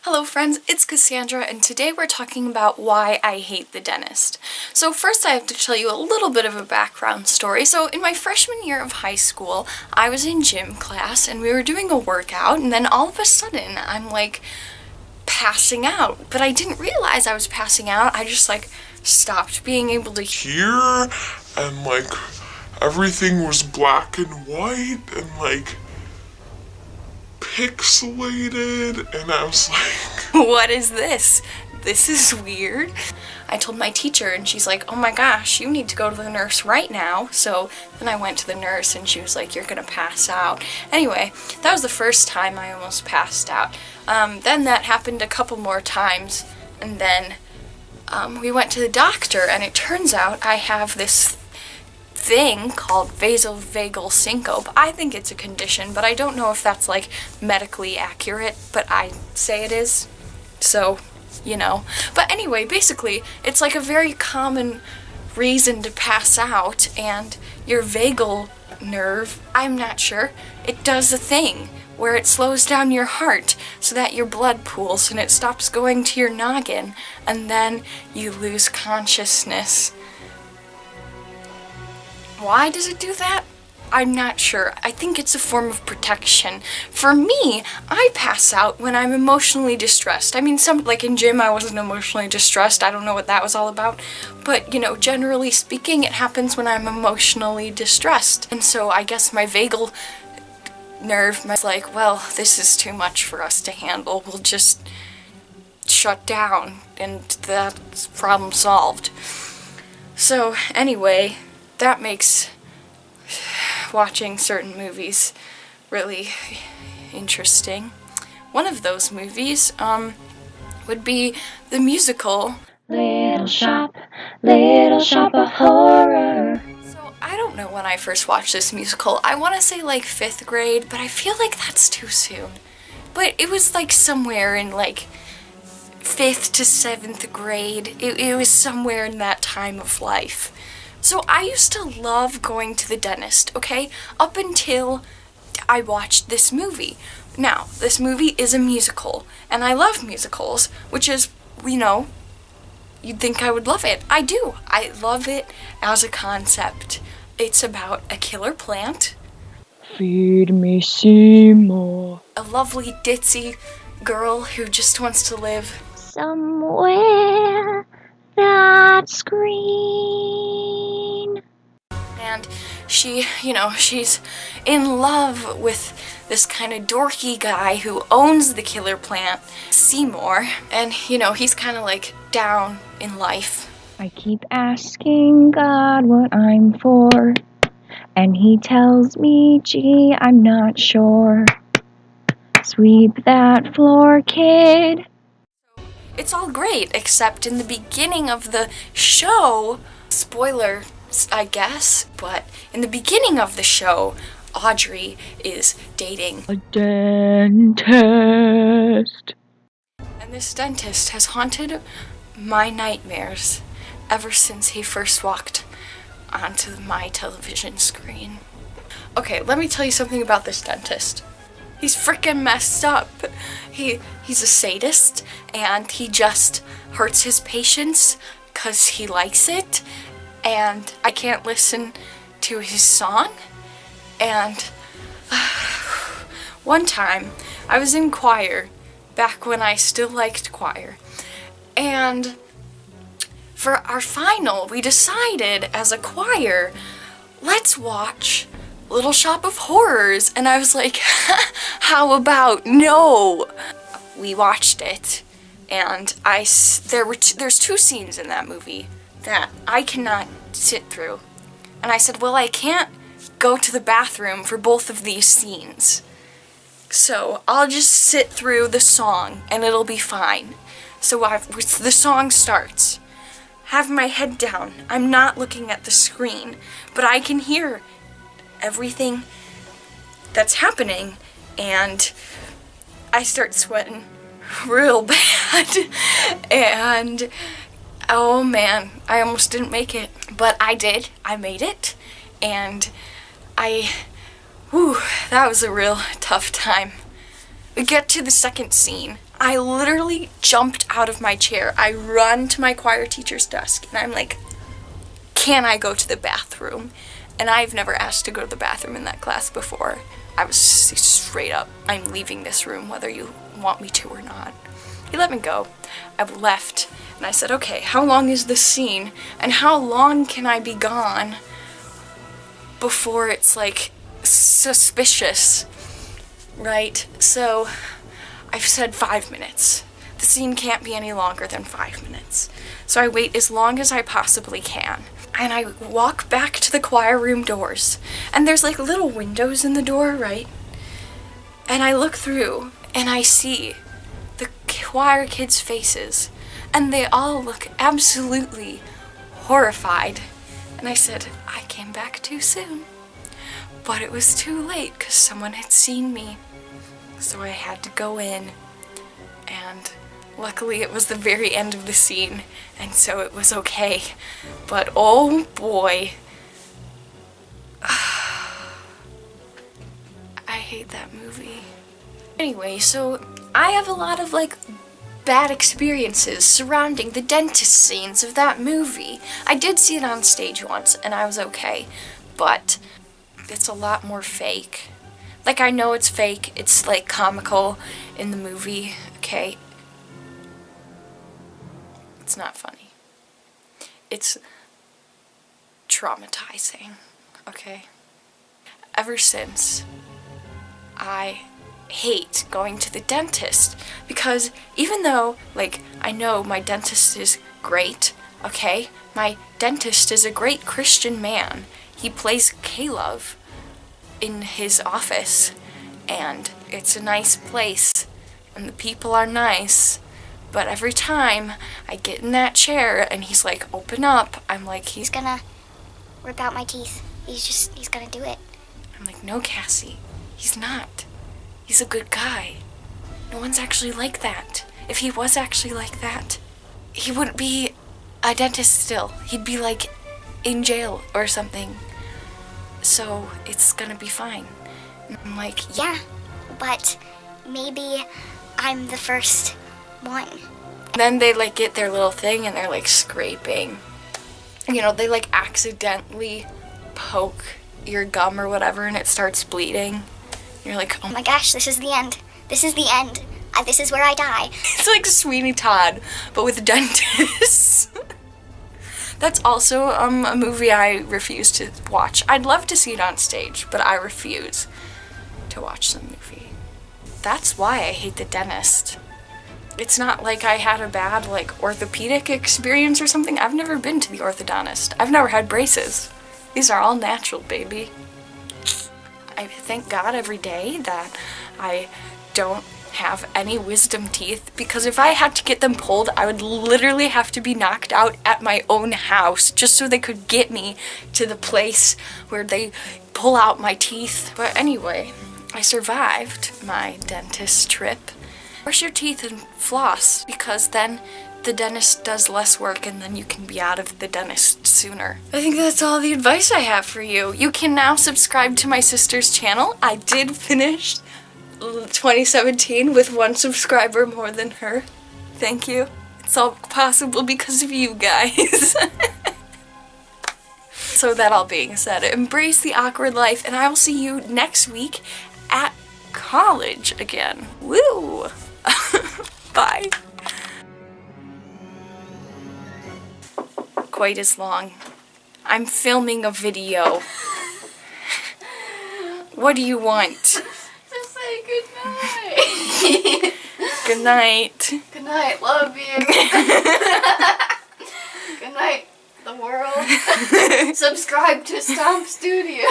Hello friends, it's Cassandra, and today we're talking about why I hate the dentist. So first I have to tell you a little bit of a background story. So in my freshman year of high school, I was in gym class and we were doing a workout, and then all of a sudden I'm like passing out. But I didn't realize I was passing out. I just stopped being able to hear, and everything was black and white and pixelated, and I was like, what is this? This is weird. I told my teacher and she's like, oh my gosh, you need to go to the nurse right now. So then I went to the nurse and she was like, you're gonna pass out. Anyway, that was the first time I almost passed out. Then that happened a couple more times, and then we went to the doctor, and it turns out I have this thing called vagal syncope. I think it's a condition, but I don't know if that's medically accurate, but I say it is, so you know. But anyway, basically it's a very common reason to pass out, and your vagal nerve, I'm not sure, it does a thing where it slows down your heart so that your blood pools and it stops going to your noggin, and then you lose consciousness. Why does it do that? I'm not sure. I think it's a form of protection. For me, I pass out when I'm emotionally distressed. I mean, in gym I wasn't emotionally distressed. I don't know what that was all about. But, generally speaking, it happens when I'm emotionally distressed. And so I guess my vagal nerve was like, well, this is too much for us to handle. We'll just shut down, and that's problem solved. So anyway, that makes watching certain movies really interesting. One of those movies would be the musical Little Shop of Horror. So I don't know when I first watched this musical. I want to say 5th grade, but I feel like that's too soon. But it was somewhere in 5th to 7th grade. It was somewhere in that time of life. So I used to love going to the dentist, okay? Up until I watched this movie. Now, this movie is a musical, and I love musicals, which is, you'd think I would love it. I do. I love it as a concept. It's about a killer plant. Feed me Seymour. A lovely ditzy girl who just wants to live somewhere that's green. And she, she's in love with this kind of dorky guy who owns the killer plant, Seymour. And, he's kind of down in life. I keep asking God what I'm for, and he tells me, gee, I'm not sure. Sweep that floor, kid. It's all great, except in the beginning of the show, spoiler, I guess, but in the beginning of the show, Audrey is dating a dentist. And this dentist has haunted my nightmares ever since he first walked onto my television screen. Okay, let me tell you something about this dentist. He's freaking messed up. He's a sadist, and he just hurts his patients because he likes it, and I can't listen to his song. And one time, I was in choir, back when I still liked choir, and for our final, we decided as a choir, let's watch Little Shop of Horrors, and I was like, how about no? We watched it, and there's 2 scenes in that movie that I cannot sit through. And I said, well, I can't go to the bathroom for both of these scenes, so I'll just sit through the song and it'll be fine. So the song starts. Have my head down. I'm not looking at the screen, but I can hear everything that's happening, and I start sweating real bad, and oh man, I almost didn't make it, but I did. I made it, and that was a real tough time. We get to the second scene. I literally jumped out of my chair. I run to my choir teacher's desk and I'm like, can I go to the bathroom? And I've never asked to go to the bathroom in that class before. I was straight up, I'm leaving this room whether you want me to or not. He let me go. I left and I said, okay, how long is this scene? And how long can I be gone before it's like suspicious, right? So I've said 5 minutes. The scene can't be any longer than 5 minutes. So I wait as long as I possibly can. And I walk back to the choir room doors. And there's like little windows in the door, right? And I look through and I see the choir kids' faces. And they all look absolutely horrified. And I said, I came back too soon. But it was too late because someone had seen me. So I had to go in. And luckily it was the very end of the scene. And so it was okay. But oh boy. I hate that movie. Anyway, so I have a lot of like bad experiences surrounding the dentist scenes of that movie. I did see it on stage once and I was okay, but it's a lot more fake. Like, I know it's fake, it's like comical in the movie, okay? It's not funny. It's traumatizing, okay? Ever since, I hate going to the dentist because even though, like, I know my dentist is great, okay? My dentist is a great Christian man. He plays Caleb in his office, and it's a nice place, and the people are nice, but every time I get in that chair and he's like, open up, I'm like, He's gonna rip out my teeth. He's gonna do it. I'm like, no, Cassie, he's not. He's a good guy. No one's actually like that. If he was actually like that, he wouldn't be a dentist still. He'd be like in jail or something. So it's gonna be fine. And I'm like, Yeah, but maybe I'm the first one. then they like get their little thing and they're like scraping. You know, they like accidentally poke your gum or whatever and it starts bleeding. You're like, Oh my gosh, this is the end. This is the end. This is where I die. it's like Sweeney Todd, but with dentists. That's also a movie I refuse to watch. I'd love to see it on stage, but I refuse to watch the movie. That's why I hate the dentist. It's not like I had a bad, like, orthopedic experience or something. I've never been to the orthodontist. I've never had braces. These are all natural, baby. I thank God every day that I don't have any wisdom teeth, because if I had to get them pulled, I would literally have to be knocked out at my own house just so they could get me to the place where they pull out my teeth. But anyway, I survived my dentist trip. Brush your teeth and floss, because then the dentist does less work and then you can be out of the dentist sooner. I think that's all the advice I have for you. You can now subscribe to my sister's channel. I did finish 2017 with 1 subscriber more than her. Thank you. It's all possible because of you guys. So that all being said, embrace the awkward life, and I will see you next week at college again. Woo! Bye. Quite as long. I'm filming a video. What do you want? Just say goodnight. Good night. Good night, love you. Good night, the world. Subscribe to Stomp Studio.